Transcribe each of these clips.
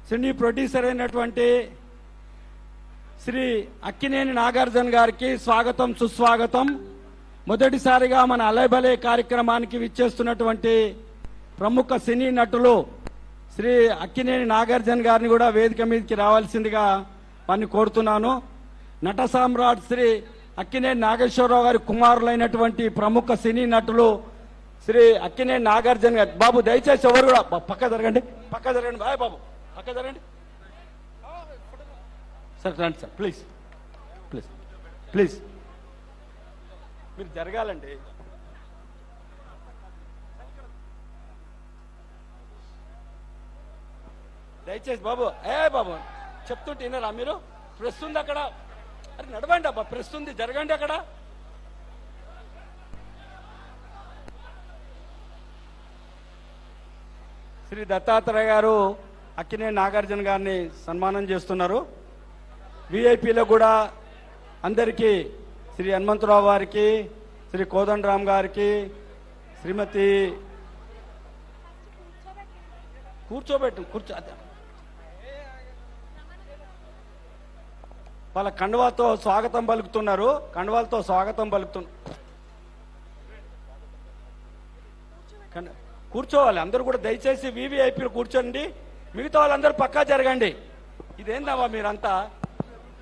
సినీ producer అయినటువంటి శ్రీ అక్కినేని నాగార్జున గారికి స్వాగతం సుస్వాగతం. మొదటిసారిగా మన అలైబలే కార్యక్రమానికి విచ్చేస్తున్నటువంటి ప్రముఖ సినీ నటులు శ్రీ అక్కినేని నాగార్జున గారిని కూడా వేదిక మీదకి రావాల్సిందిగా వారిని కోరుతున్నాను. నట సామ్రాట్ శ్రీ అక్కినేని నాగేశ్వరరావు గారి కుమారులైనటువంటి ప్రముఖ సినీ నటులు శ్రీ అక్కినేని నాగార్జున గారు. బాబు దయచేసి ఎవరు కూడా పక్క జరగండి, పక్క జరగండి. బాయ్ బాబు, పక్క జరగండి సార్. రండి సార్, ప్లీజ్ ప్లీజ్ ప్లీజ్ మీరు జరగాలండి. దయచేసి బాబు, బాబు చెప్తుంటే వినరా మీరు? ప్రెస్ ఉంది అక్కడ, అరే నడవండి అబ్బా, ప్రెస్ ఉంది, జరగండి అక్కడ. శ్రీ దత్తాత్రేయ గారు అక్కినేని నాగార్జున గారిని సన్మానం చేస్తున్నారు. విఐపీలో కూడా అందరికీ శ్రీ హనుమంతరావు గారికి, శ్రీ కోదండరామ్ గారికి, శ్రీమతి కూర్చో వాళ్ళ కండువాతో స్వాగతం పలుకుతున్నారు. కండువాలతో స్వాగతం కూర్చోవాలి అందరూ కూడా. దయచేసి వివిఐపీలు కూర్చోండి, మిగతా వాళ్ళందరూ పక్కా జరగండి. ఇదేందమ్మా మీరంతా?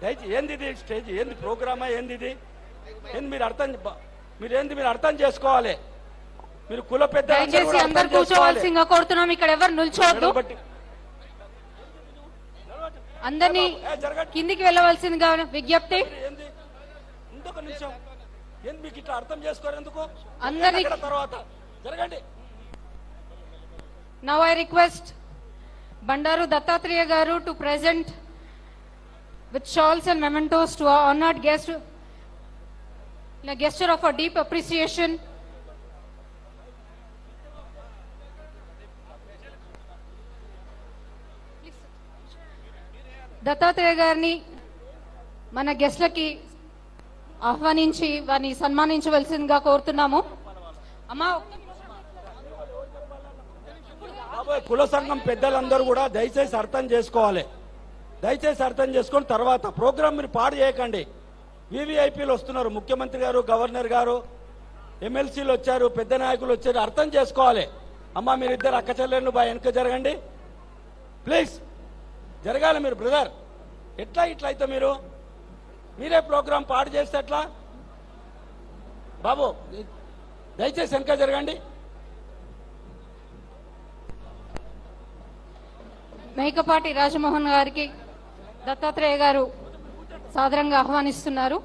దయచేసి ఏంది ఇది? స్టేజ్ ఏంది? ప్రోగ్రామా ఏంది ఇది? ఏంది మీరు అర్థం చేసుకోవాలి. మీరు కుల పెద్ద కూర్చోవాల్సిందిగా కోరుతున్నాం. ఇక్కడ ఎవరు నిల్చోవద్దు, అందరినీ కిందికి వెళ్ళవలసిందిగా విజ్ఞప్తి. ఇంకొక నిమిషం, ఏంది మీకు ఇట్లా అర్థం చేసుకోరు ఎందుకు? అందరి తర్వాత జరగండి. Now I request Bandaru Dattatreya Garu to present with shawls and mementos to our honored guest in a gesture of a deep appreciation. Dattatreya గారిని మన గెస్ట్లకి ఆహ్వానించి వారిని సన్మానించవలసిందిగా కోరుతున్నాము. అమ్మా, కుల సంఘం పెద్దలందరూ కూడా దయచేసి అర్థం చేసుకోవాలి. దయచేసి అర్థం చేసుకొని తర్వాత ప్రోగ్రామ్ మీరు పాడు చేయకండి. వివిఐపీలు వస్తున్నారు, ముఖ్యమంత్రి గారు, గవర్నర్ గారు, ఎమ్మెల్సీలు వచ్చారు, పెద్ద నాయకులు వచ్చారు. అర్థం చేసుకోవాలి. అమ్మా మీరిద్దరు అక్క చెల్లెళ్ళు బాగా వెనక జరగండి ప్లీజ్. జరగాలి మీరు బ్రదర్. ఎట్లా ఇట్లా అయితే మీరే ప్రోగ్రాం పాడు చేస్తే ఎట్లా? బాబు దయచేసి వెనక జరగండి. మేకపాటి రాజమోహన్ గారికి దత్తాత్రేయ గారు సాదరంగా ఆహ్వానిస్తున్నారు.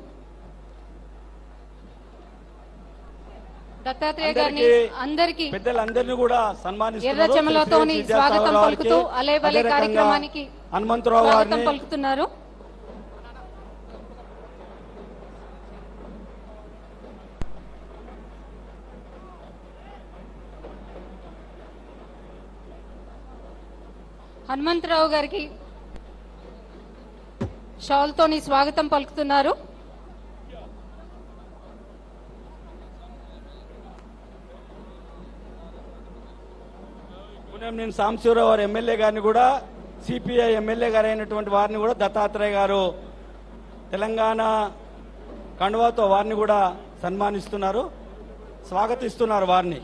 దత్తాత్రేయ గారిని అందరికీ పెద్దలందరినీ కూడా సన్మానిస్తున్నారు. ఎర్ర చెమలతోని స్వాగతం పలుకుతూ అలేబలే కార్యక్రమానికి హనుమంతరావు గారిని పలుకుతున్నారు. హనుమంతరావు గారికి షాల్తోని స్వాగతం పలుకుతున్నారు. నేను సాంబశివరావు గారు ఎమ్మెల్యే గారిని కూడా, సిపిఐ ఎమ్మెల్యే గారు అయినటువంటి వారిని కూడా దత్తాత్రేయ గారు తెలంగాణ కండువాతో వారిని కూడా సన్మానిస్తున్నారు, స్వాగతిస్తున్నారు వారిని.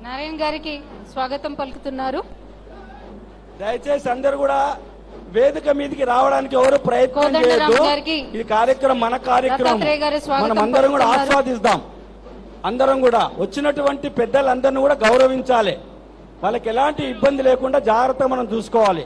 నారాయణ గారికి స్వాగతం పలుకుతున్నారు. దయచేసి అందరూ కూడా వేదిక మీదకి రావడానికి ఎవరు ప్రయత్నం చేయొద్దు. ఈ కార్యక్రమం మన కార్యక్రమం, మనం అందరం కూడా ఆస్వాదిస్తాం. అందరం కూడా వచ్చినటువంటి పెద్దలందరినీ కూడా గౌరవించాలి. వాళ్ళకి ఎలాంటి ఇబ్బంది లేకుండా జాగ్రత్తగా మనం చూసుకోవాలి.